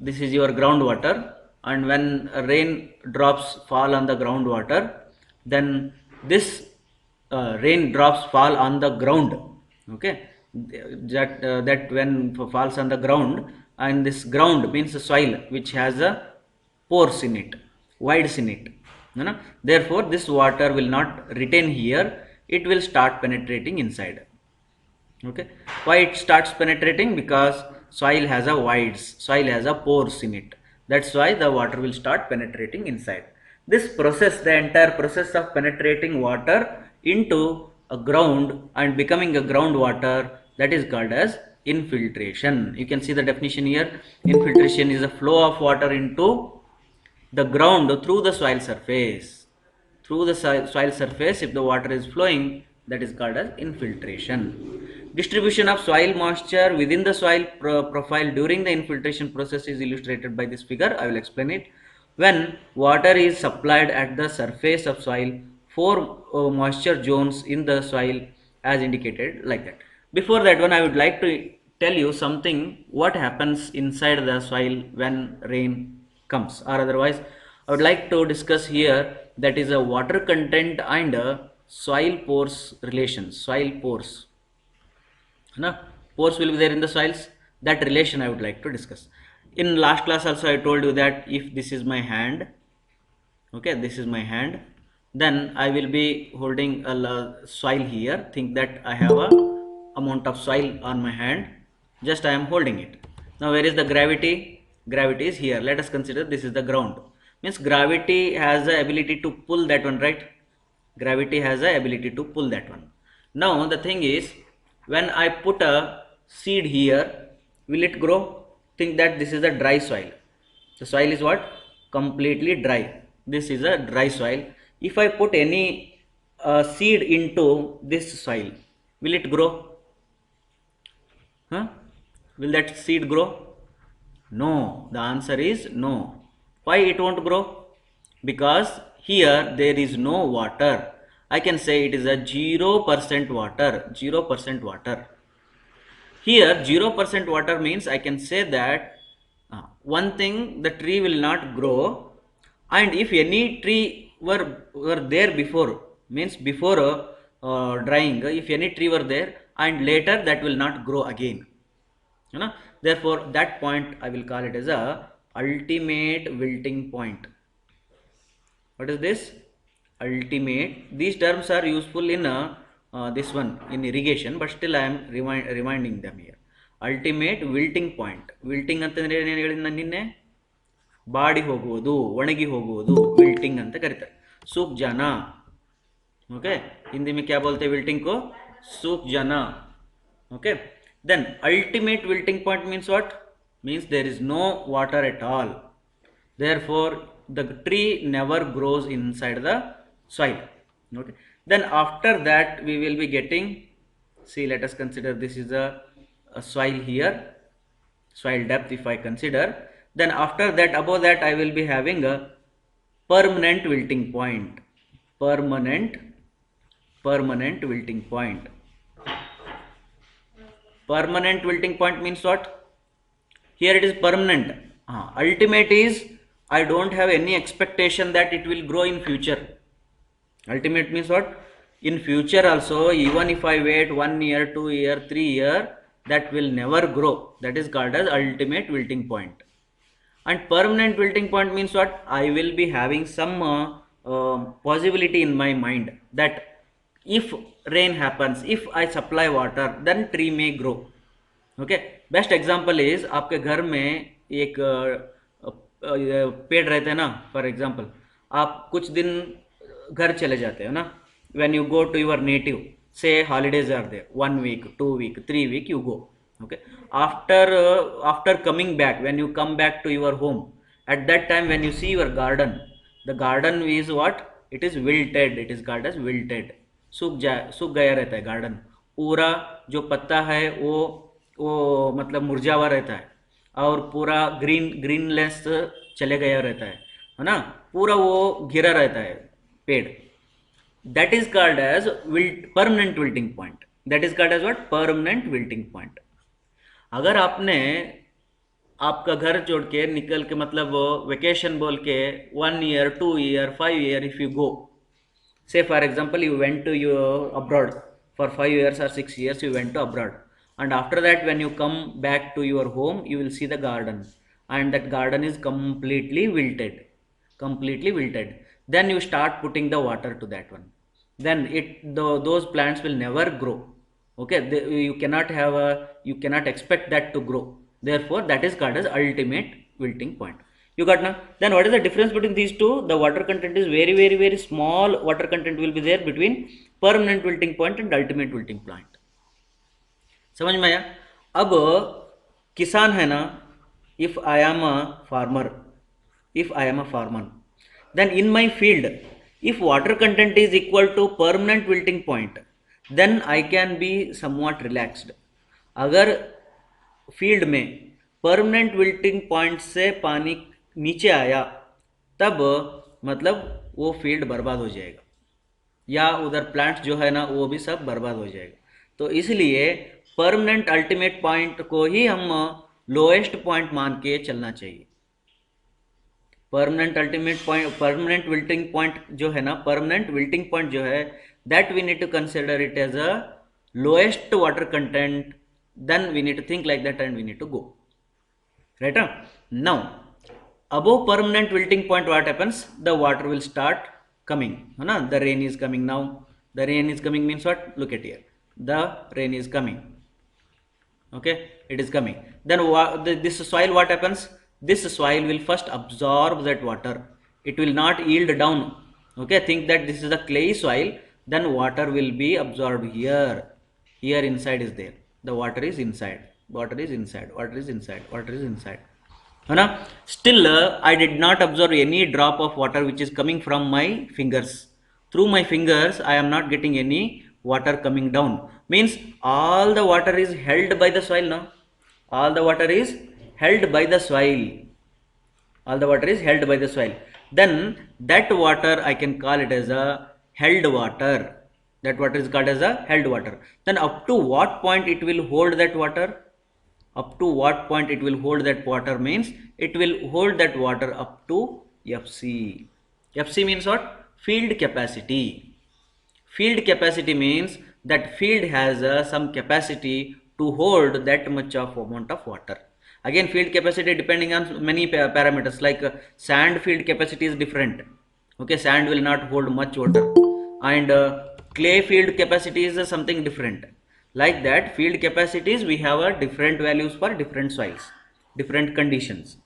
this is your groundwater, and when rain drops fall on the groundwater, then this rain drops fall on the ground. Okay, that when falls on the ground, and this ground means the soil which has a pores in it, voids in it. You know? Therefore, this water will not retain here; it will start penetrating inside. Okay, why it starts penetrating? Because soil has a voids, soil has a pores in it. That's why the water will start penetrating inside. This process, the entire process of penetrating water into a ground and becoming a groundwater, that is called as infiltration. You can see the definition here. Infiltration is a flow of water into the ground through the soil surface. Through the soil surface, if the water is flowing, that is called as infiltration. Distribution of soil moisture within the soil profile during the infiltration process is illustrated by this figure. I will explain it. When water is supplied at the surface of soil, four moisture zones in the soil as indicated like that. Before that one, I would like to tell you something what happens inside the soil when rain comes, or otherwise I would like to discuss here, that is a water content and soil pores relation. Soil pores, no? Pores will be there in the soils. That relation I would like to discuss. In last class also I told you that if this is my hand, okay, this is my hand, then I will be holding a soil here. Think that I have a amount of soil on my hand. Just I am holding it. Now where is the gravity? Gravity is here. Let us consider this is the ground. Means gravity has the ability to pull that one, right? Gravity has the ability to pull that one. Now the thing is, when I put a seed here, will it grow? Think that this is a dry soil. The soil is what? Completely dry. This is a dry soil. If I put any seed into this soil, will it grow? Huh? Will that seed grow? No. The answer is no. Why it won't grow? Because here there is no water. I can say it is a 0% water. 0% water. Here 0% water means I can say that one thing, the tree will not grow, and if any tree were there before, means before drying, if any tree were there and later, that will not grow again. You know, therefore that point I will call it as a ultimate wilting point. What is this? Ultimate. These terms are useful in this one in irrigation, but still I am reminding them here. Ultimate wilting point. Wilting ಅಂತಂದ್ರೆ ಏನು ಹೇಳಿದ ನಾನು ನಿನ್ನೆ? Body ಹೋಗುವುದು, ಒಣಗಿ ಹೋಗುವುದು, wilting ಅಂತ ಕರೀತಾರೆ. सूख जाना. ओके, हिंदी में क्या बोलते हैं wilting को? सूख जाना. Okay, then ultimate wilting point means what? Means there is no water at all. Therefore the tree never grows inside the soil. Okay, then after that we will be getting, see, let us consider this is a soil here, soil depth if I consider, then after that, above that I will be having a permanent wilting point. Permanent wilting point. Permanent wilting point means what? Here it is permanent. Ultimate is I don't have any expectation that it will grow in future. Ultimate means what? In future also, even if I wait 1 year, 2 year, 3 year, that will never grow. That is called as ultimate wilting point. And permanent wilting point means what? I will be having some possibility in my mind that if rain happens, if I supply water, then tree may grow. Okay, best example is आपके घर में एक पेड़ रहते हैं ना. For example, आप कुछ दिन घर चले जाते हो ना, when you go to your native, say holidays are there, 1 week, 2 week, 3 week you go. Okay, after coming back, when you come back to your home, at that time when you see your garden, the garden is what? It is wilted. It is called as wilted. सूख गया रहता है garden. पूरा जो पत्ता है वो मतलब मुरझावा रहता है, और पूरा ग्रीनलेस चले गया रहता है ना, पूरा वो घिरा रहता है पेड़. That is called as permanent wilting point. That is called as what? Permanent wilting point. अगर आपने आपका घर छोड़ के निकल के मतलब वेकेशन बोल के 1 year 2 year 5 year if you go, say for example you went to your abroad for 5 years or 6 years, you went to abroad, and after that when you come back to your home you will see the garden, and that garden is completely wilted, completely wilted. Then you start putting the water to that one, then those plants will never grow. Okay, you cannot have a, you cannot expect that to grow. Therefore that is called as ultimate wilting point. You got now? Then what is the difference between these two? The water content is very very very small water content will be there between permanent wilting point and ultimate wilting point. समझ में आया? अब किसान है ना, if I am a farmer, if I am a farmer, then in my field, if water content is equal to permanent wilting point, then I can be somewhat relaxed. अगर field में permanent wilting point से पानी नीचे आया, तब मतलब वो field बर्बाद हो जाएगा, या उधर प्लांट्स जो है ना वो भी सब बर्बाद हो जाएगा. तो इसलिए परमानेंट अल्टीमेट पॉइंट को ही हम लोएस्ट पॉइंट मान के चलना चाहिए. Permanent ultimate point, permanent wilting point जो है ना, परमानेंट विल्टिंग पॉइंट जो है, that we need to consider it as a lowest water content. Then we need to think like that and we need to go. Right? Now, above permanent wilting point, what happens? The water will start coming. The rain is coming now. The rain is coming means what? Look at here. The rain is coming. Okay, it is coming. Then this soil, what happens? This soil will first absorb that water. It will not yield down. Okay, think that this is a clay soil. Then water will be absorbed here. Here inside is there. The water is inside, water is inside, water is inside, water is inside. है ना? Still I did not absorb any drop of water which is coming from my fingers. Through my fingers I am not getting any water coming down. Means all the water is held by the soil now. All the water is held by the soil. All the water is held by the soil. Then that water I can call it as a held water. That water is called as a held water. Then up to what point it will hold that water? Up to what point it will hold that water means it will hold that water up to FC. FC means what? Field capacity. Field capacity means that field has some capacity to hold that much of amount of water. Again, field capacity depending on many parameters, like sand field capacity is different. Okay, sand will not hold much water, and clay field capacity is something different. Like that, field capacities we have different values for different soils, different conditions.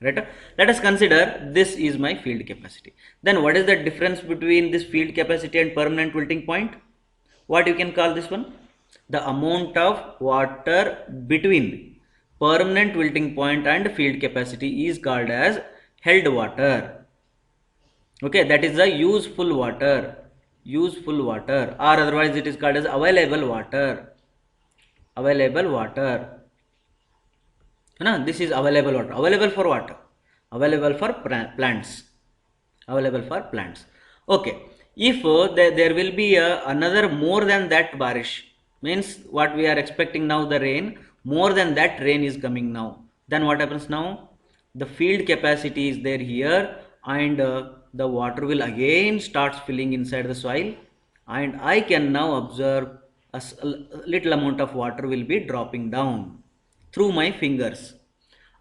Right? Let us consider this is my field capacity. Then what is the difference between this field capacity and permanent wilting point? What you can call this one? The amount of water between permanent wilting point and field capacity is called as held water. Okay, that is the useful water. Useful water, or otherwise it is called as available water. Available water. This is available water. Available for what? Available for plants. Available for plants. Okay, if there will be another more than that barish, means what we are expecting now, the rain, more than that rain is coming now, then what happens now? The field capacity is there here, and the water will again starts filling inside the soil, and I can now observe a little amount of water will be dropping down through my fingers.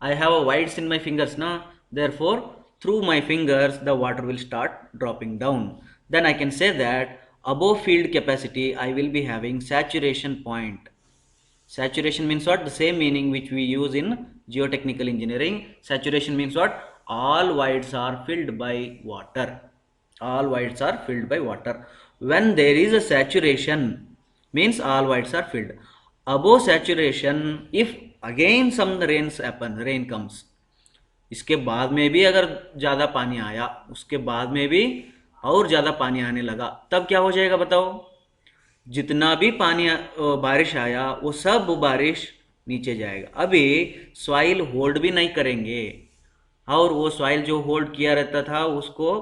I have a voids in my fingers now, therefore through my fingers the water will start dropping down. Then I can say that above field capacity I will be having saturation point. Saturation means what? The same meaning which we use in geotechnical engineering. Saturation means what? All voids are filled by water. All voids are filled by water. When there is a saturation, means all voids are filled. Above saturation, if again some rains happen, rain comes, इसके बाद में भी अगर ज़्यादा पानी आया, उसके बाद में भी और ज़्यादा पानी आने लगा, तब क्या हो जाएगा बताओ? जितना भी पानी बारिश आया वो सब बारिश नीचे जाएगा. अभी सॉइल होल्ड भी नहीं करेंगे, और वो सॉइल जो होल्ड किया रहता था उसको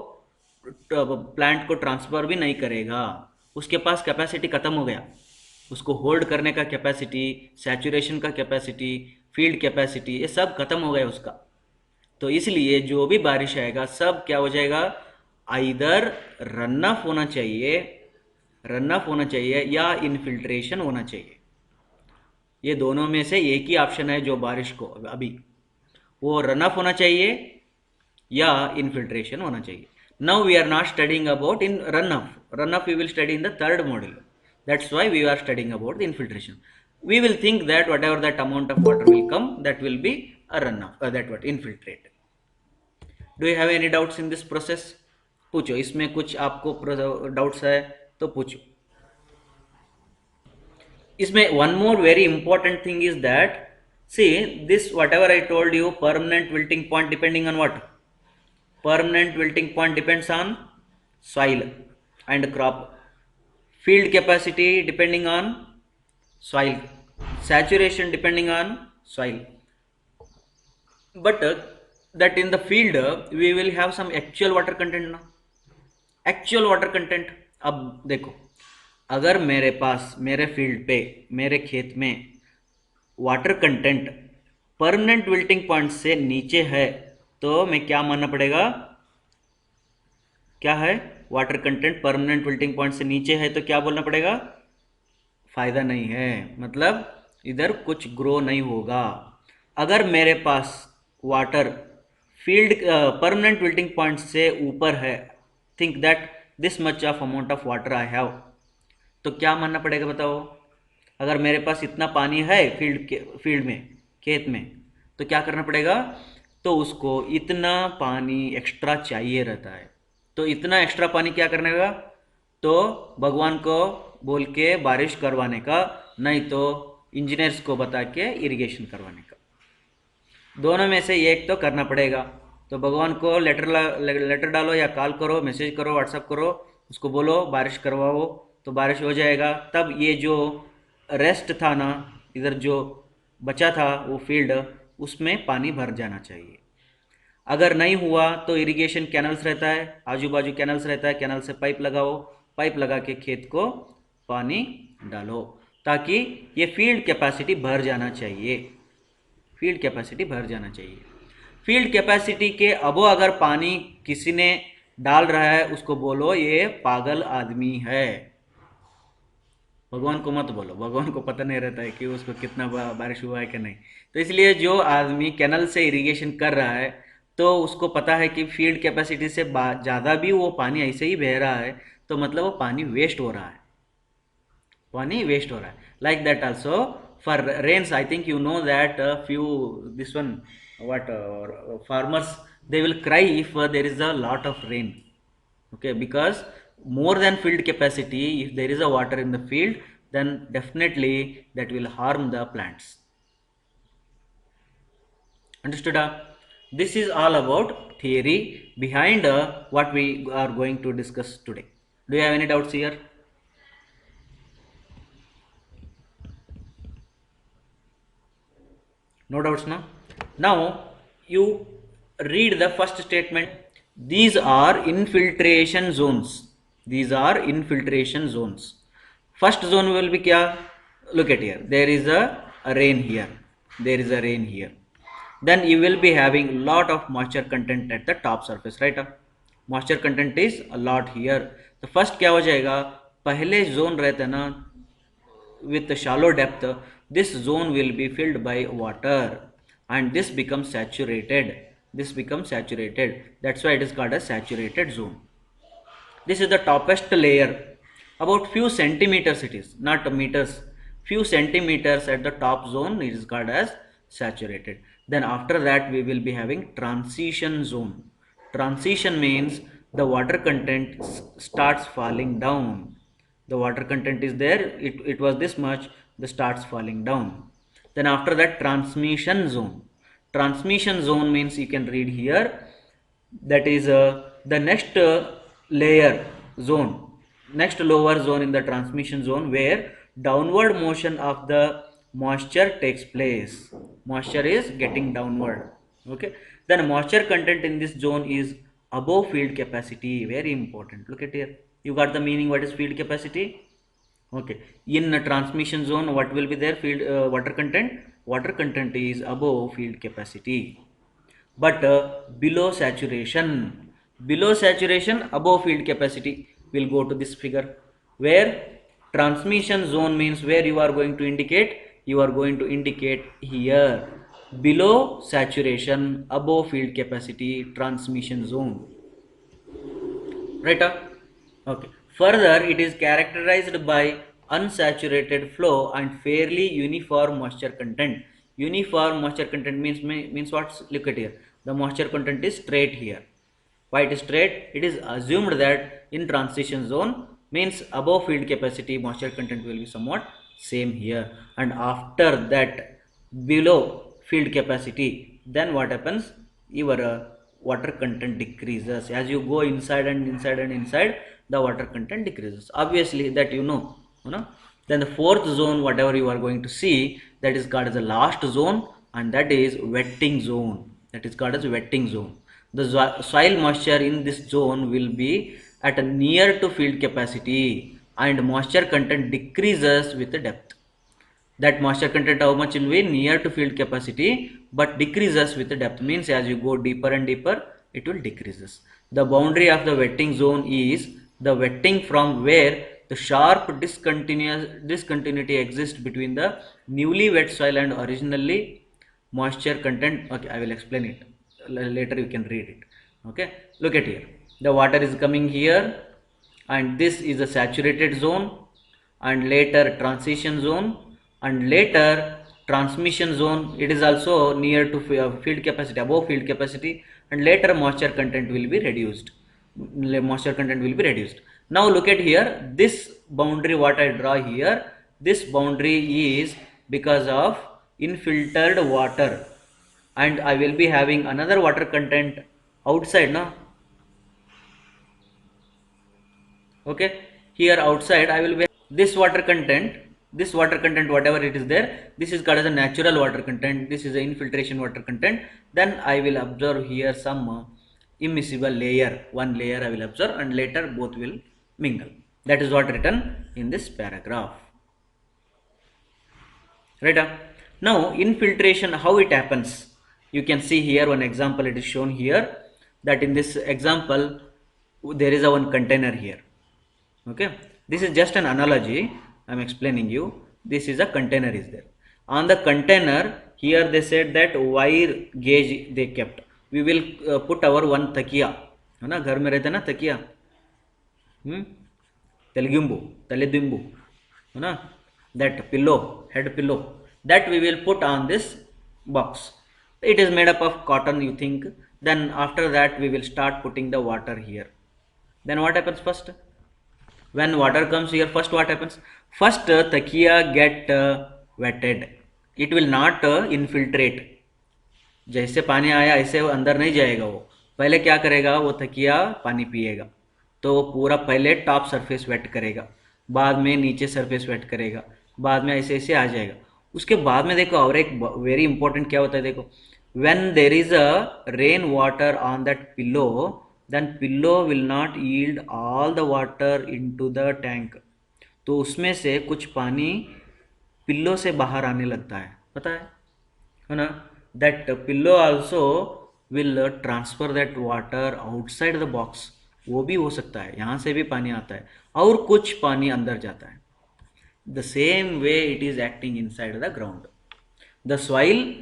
प्लांट को ट्रांसफ़र भी नहीं करेगा. उसके पास कैपेसिटी ख़त्म हो गया. उसको होल्ड करने का कैपेसिटी, सैचुरेशन का कैपेसिटी, फील्ड कैपेसिटी, ये सब खत्म हो गया उसका। तो इसलिए जो भी बारिश आएगा सब क्या हो जाएगा, आइदर रन ऑफ होना चाहिए, रन ऑफ होना चाहिए या इनफिल्ट्रेशन होना चाहिए। ये दोनों में से एक ही ऑप्शन है जो बारिश को अभी, वो रन ऑफ होना चाहिए या इनफिल्ट्रेशन होना चाहिए। Now we are not studying about in run off, run off we will study in the third module, that's why we are studying about the infiltration. We will think that whatever that amount of water will come, that will be a runoff, that what infiltrate. Do you have any doubts in this process? पूछो, इसमें कुछ आपको doubts है तो पूछो। इसमें one more very important thing is that, see this whatever I told you, permanent wilting point depending on what? Permanent wilting point depends on soil and crop. Field capacity depending on soil, saturation depending on soil. But that in the field we will have some actual water content ना, actual water content. अब देखो, अगर मेरे पास मेरे field पे मेरे खेत में water content permanent wilting point से नीचे है तो मैं क्या मानना पड़ेगा, क्या है, water content permanent wilting point से नीचे है तो क्या बोलना पड़ेगा, फायदा नहीं है, मतलब इधर कुछ ग्रो नहीं होगा। अगर मेरे पास water field permanent wilting point से ऊपर है, think that this much of amount of water I have, तो क्या मानना पड़ेगा बताओ। अगर मेरे पास इतना पानी है फील्ड में, खेत में, तो क्या करना पड़ेगा, तो उसको इतना पानी एक्स्ट्रा चाहिए रहता है, तो इतना एक्स्ट्रा पानी क्या करने का, तो भगवान को बोल के बारिश करवाने का, नहीं तो इंजीनियर्स को बता के इरिगेशन करवाने का, दोनों में से एक तो करना पड़ेगा। तो भगवान को लेटर डालो या कॉल करो, मैसेज करो, व्हाट्सअप करो, उसको बोलो बारिश करवाओ, तो बारिश हो जाएगा। तब ये जो रेस्ट था ना, इधर जो बचा था वो फील्ड, उसमें पानी भर जाना चाहिए। अगर नहीं हुआ तो इरिगेशन कैनल्स रहता है, आजू बाजू कैनल्स रहता है, कैनल से पाइप लगाओ, पाइप लगा के खेत को पानी डालो, ताकि ये फील्ड कैपेसिटी भर जाना चाहिए, फील्ड कैपेसिटी भर जाना चाहिए। फील्ड कैपेसिटी के अबो अगर पानी किसी ने डाल रहा है, उसको बोलो ये पागल आदमी है, भगवान को मत बोलो, भगवान को पता नहीं रहता है कि उसको कितना बारिश हुआ है कि नहीं। तो इसलिए जो आदमी कैनल से इरिगेशन कर रहा है, तो उसको पता है कि फील्ड कैपेसिटी से ज़्यादा भी वो पानी ऐसे ही बह रहा है, तो मतलब वो पानी वेस्ट हो रहा है, पानी वेस्ट हो रहा है। Like that also for rains, I think you know that few this one what farmers, they will cry if there is a lot of rain, okay, because more than field capacity, if there is a water in the field, then definitely that will harm the plants. Understood? This is all about theory behind what we are going to discuss today. Do you have any doubts here? No doubts now? Now you read the first statement. These are infiltration zones. These are infiltration zones. First zone will be kya? Look at here. There is a rain here. There is a rain here. Then you will be having lot of moisture content at the top surface, right? Moisture content is a lot here. तो first क्या हो जाएगा, पहले zone रहता ना with shallow depth, this zone will be filled by water and this becomes saturated, this becomes saturated, that's why it is called a saturated zone. This is the toppest layer, about few centimeters it is, not meters, few centimeters at the top zone, it is called as saturated. Then after that we will be having transition zone. Transition means the water content starts falling down, the water content is there, it was this much, the starts falling down. Then after that transmission zone. Transmission zone means you can read here, that is the next layer zone, next lower zone in the transmission zone, where downward motion of the moisture takes place, moisture is getting downward, okay. Then moisture content in this zone is above field capacity, very important. Look at here, you got the meaning what is field capacity, okay. In a transmission zone what will be there, field water content water content is above field capacity. But below saturation, above field capacity, will go to this figure, where transmission zone means where you are going to indicate, you are going to indicate here, below saturation, above field capacity, transmission zone. Right? Okay. Further, it is characterized by unsaturated flow and fairly uniform moisture content. Uniform moisture content means what? Look at here. The moisture content is straight here. Why it is straight? It is assumed that in transition zone means above field capacity moisture content will be somewhat same here, and after that below field capacity, then what happens? Your water content decreases as you go inside and inside and inside, the water content decreases, obviously, that you know. Then the fourth zone, whatever you are going to see, that is called as the last zone, and that is wetting zone. That is called as wetting zone. The soil moisture in this zone will be at a near to field capacity, and moisture content decreases with the depth. That moisture content how much will be? Near to field capacity, but decreases with the depth, means as you go deeper and deeper, it will decreases. The boundary of the wetting zone is the wetting from where the sharp discontinuity exists between the newly wet soil and originally moisture content. Okay, I will explain it later, you can read it. Okay, look at here, the water is coming here, and this is a saturated zone, and later transition zone, and later transmission zone. It is also near to field capacity, above field capacity, and later moisture content will be reduced. Now look at here, this boundary what I draw here, this boundary is because of infiltered water, and I will be having another water content outside now. Okay, here outside I will be this water content, whatever it is there, this is called as a natural water content, this is the infiltration water content. Then I will observe here some immiscible layer, one layer I will observe, and later both will mingle. That is what written in this paragraph. Right? Now infiltration, how it happens, you can see here one example, it is shown here, that in this example there is a one container here. Okay, this is just an analogy, I am explaining you. This is a container is there. On the container here they said that wire gauge they kept. We will put our one takiya, है ना, घर में रहता ना तकिया, तेलगिम्बू तलेदिम्बू, है ना, that pillow, head pillow, that we will put on this box. It is made up of cotton, you think. Then after that we will start putting the water here. Then what happens first? When water comes here, first what happens? First takiya get wetted. It will not infiltrate. जैसे पानी आया ऐसे वो अंदर नहीं जाएगा, वो पहले क्या करेगा, वो तकिया पानी पिएगा, तो पूरा पहले टॉप सरफेस वेट करेगा, बाद में नीचे सरफेस वेट करेगा, बाद में ऐसे ऐसे आ जाएगा. उसके बाद में देखो और एक वेरी इंपॉर्टेंट क्या होता है, देखो, when there is a rain water on that pillow, then pillow will not yield all the water into the tank. तो उसमें से कुछ पानी पिल्लो से बाहर आने लगता है, पता है ना. that pillow also will transfer that water outside the box. वो भी हो सकता है, यहाँ से भी पानी आता है और कुछ पानी अंदर जाता है. The same way it is acting inside the ground. The soil,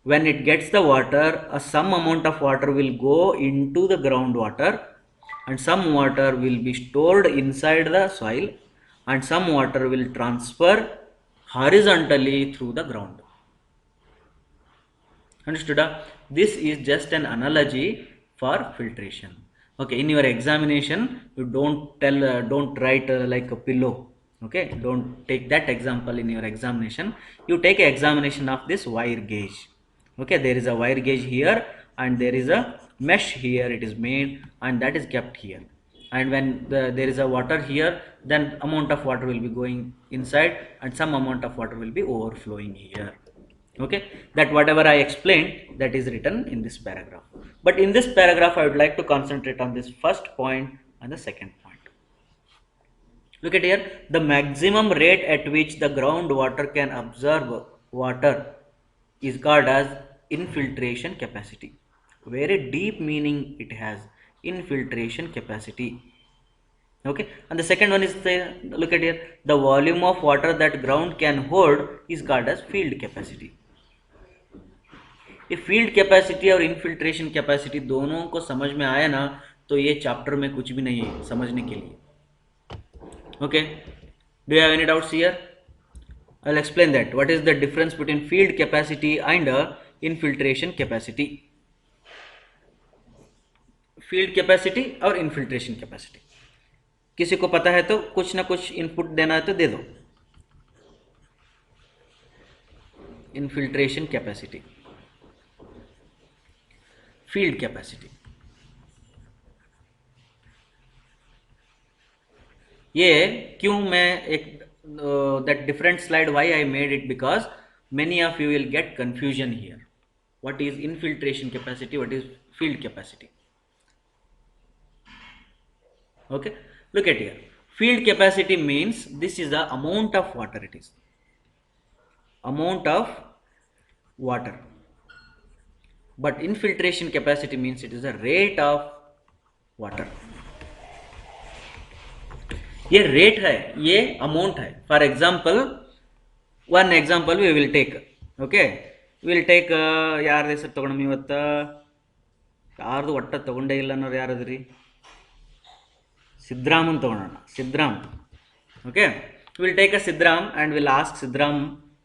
when it gets the water, some amount of water will go into the groundwater, and some water will be stored inside the soil, and some water will transfer horizontally through the ground. Understood? This is just an analogy for filtration. Okay, in your examination you don't write like a pillow. Okay, don't take that example in your examination. You take an examination of this wire gauge. Okay, there is a wire gauge here and there is a mesh here, it is made, and that is kept here. And when there is a water here, then amount of water will be going inside and some amount of water will be overflowing here. Okay, that whatever I explained, that is written in this paragraph. But in this paragraph I would like to concentrate on this first point and the second point. Look at here, the maximum rate at which the groundwater can absorb water is called as infiltration capacity. Very deep meaning it has, infiltration capacity. Okay, and the second one is the, look at here, the volume of water that ground can hold is called as field capacity. ये field capacity और infiltration capacity दोनों को समझ में आया ना, तो ये चैप्टर में कुछ भी नहीं है समझने के लिए. Okay, do you have any doubts here? I'll explain that. What is the difference between field capacity and infiltration capacity? Field capacity और इनफिल्ट्रेशन कैपेसिटी, किसी को पता है तो कुछ ना कुछ इनपुट देना है तो दे दो. Infiltration capacity, field capacity. ये क्यों मैं एक that different slide, why I made it, because many of you will get confusion here. What is infiltration capacity, what is field capacity? Okay, look at here. Field capacity means this is the amount of water, it is amount of water. But infiltration capacity means it is the rate of water. ये rate है, ये amount है. For example, one example we will take. Okay, will take ಯಾರ ಹೆಸರು ತೊಗೊಂಡು ಇವತ್ತು, ಯಾರ್ದು ಒಟ್ಟ ತೊಗೊಂಡೇ ಇಲ್ಲ ಅನ್ನೋರು ಯಾರದ್ರಿ, ಸಿದ್ರಾಮನ್ ತೊಗೊಳೋಣ. Sidram. Okay, will take a Sidram and will ask Sidram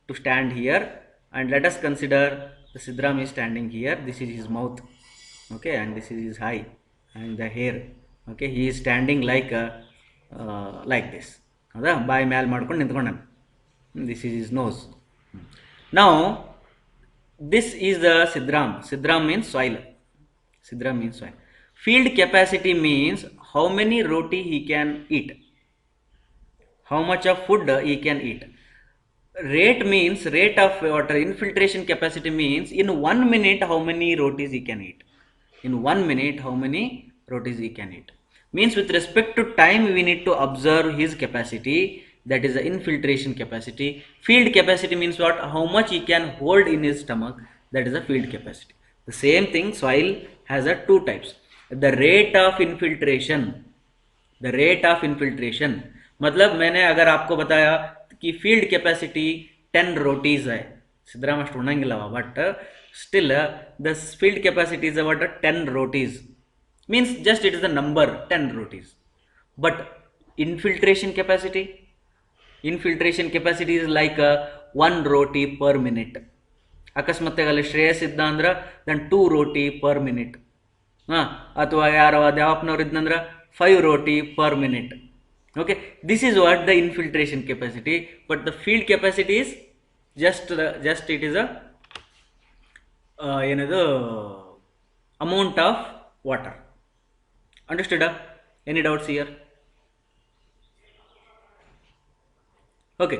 to stand here and let us consider the Sidram is standing here. This is his mouth. Okay, and this is his high and the hair. Okay, he is standing like this. ಹೌದಾ, ಬಾಯಿ ಮ್ಯಾಲ್ ಮಾಡ್ಕೊಂಡು ನಿಂತ್ಕೊಂಡ. This is his nose. Now this is the Sidram. Sidram means soil. Sidram means soil. Field capacity means how many roti he can eat, how much of food he can eat. Rate means rate of water. Infiltration capacity means in 1 minute how many rotis he can eat. In 1 minute how many rotis he can eat. Means with respect to time we need to observe his capacity. That is the infiltration capacity. Field capacity means what? How much he can hold in his stomach. That is the field capacity. The same thing, soil has a two types. The rate of infiltration. The rate of infiltration. मतलब मैंने अगर आपको बताया कि field capacity 10 rotis है, सिद्धराम अष्ट उन्नंगिला, but still the field capacity is about 10 rotis. Means just it is the number 10 rotis. But infiltration capacity. Infiltration capacity is like 1 roti per minute. ಅಕಸ್ಮಾತ್ತಾಗಲ್ಲಿ Shreyas ಇದ್ದ ಅಂದ್ರೆ ದೆನ್ 2 ರೋಟಿ ಪರ್ ಮಿನಿಟ್. ಅಥವಾ ಯಾರೋ ದೇವಪ್ಪನವ್ರು ಇದ್ನಂದ್ರೆ 5 ರೋಟಿ per minute. Okay, this is what the infiltration capacity. But the field capacity is just it is ಏನದು amount of water. Understood? Any doubts here? Okay,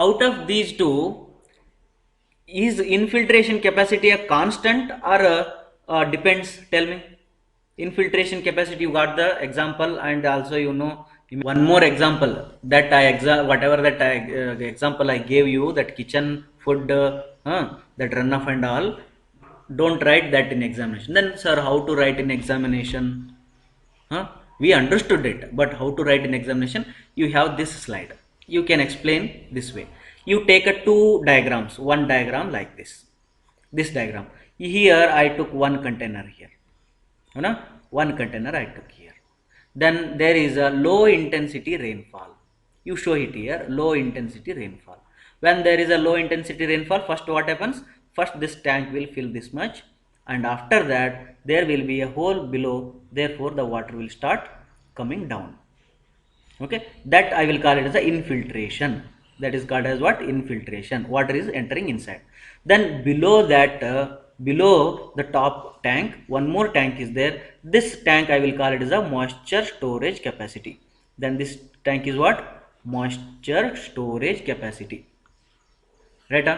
out of these two, is infiltration capacity a constant or depends? Tell me. Infiltration capacity, you got the example, and also you know one more example that whatever that example I gave you, that kitchen food, that run off and all, don't write that in examination. Then sir, how to write in examination? We understood it, but how to write in examination? You have this slide. You can explain this way. You take a 2 diagrams, one diagram like this. This diagram. Here I took one container here. One container I took here. Then there is a low intensity rainfall. You show it here, low intensity rainfall. When there is a low intensity rainfall, first what happens? First this tank will fill this much, and after that there will be a hole below. Therefore the water will start coming down. Okay, that I will call it as a infiltration. That is called as what? Infiltration. Water is entering inside. Then below that, below the top tank, one more tank is there. This tank I will call it as a moisture storage capacity. Then this tank is what? Moisture storage capacity. Right?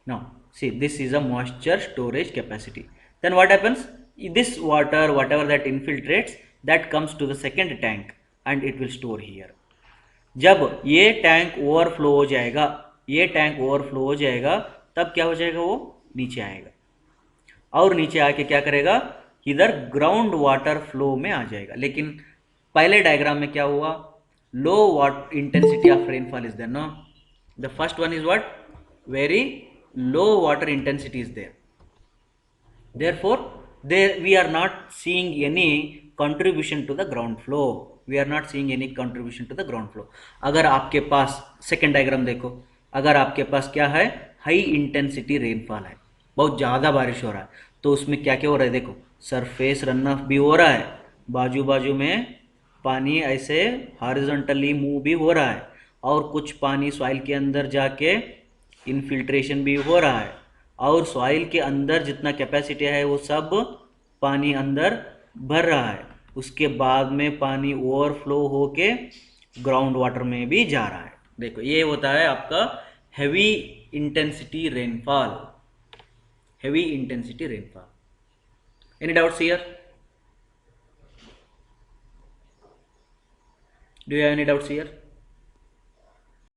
Now see, this is a moisture storage capacity. Then what happens? This water, whatever that infiltrates, that comes to the second tank and it will store here. जब ये tank overflow हो जाएगा, ये tank overflow हो जाएगा, तब क्या हो जाएगा, वो नीचे आएगा और नीचे आके क्या करेगा, इधर ग्राउंड वाटर फ्लो में आ जाएगा। लेकिन पहले डायग्राम में क्या हुआ, low water intensity of rainfall is there, no, the first one is what, very low water intensity is there, therefore there we are not seeing any contribution to the ground flow, we are not seeing any contribution to the ground flow। अगर आपके पास second diagram देखो, अगर आपके पास क्या है, high intensity rainfall है, बहुत ज़्यादा बारिश हो रहा है, तो उसमें क्या क्या हो रहा है, देखो सरफेस रन ऑफ भी हो रहा है, बाजू बाजू में पानी ऐसे हॉरिजॉन्टली मूव भी हो रहा है, और कुछ पानी सॉइल के अंदर जाके इनफिल्ट्रेशन भी हो रहा है, और सॉइल के अंदर जितना कैपेसिटी है वो सब पानी अंदर भर रहा है, उसके बाद में पानी ओवरफ्लो होके ग्राउंड वाटर में भी जा रहा है। देखो ये होता है आपका heavy intensity rainfall, heavy intensity rainfall. Any doubts here, do you have any doubts here?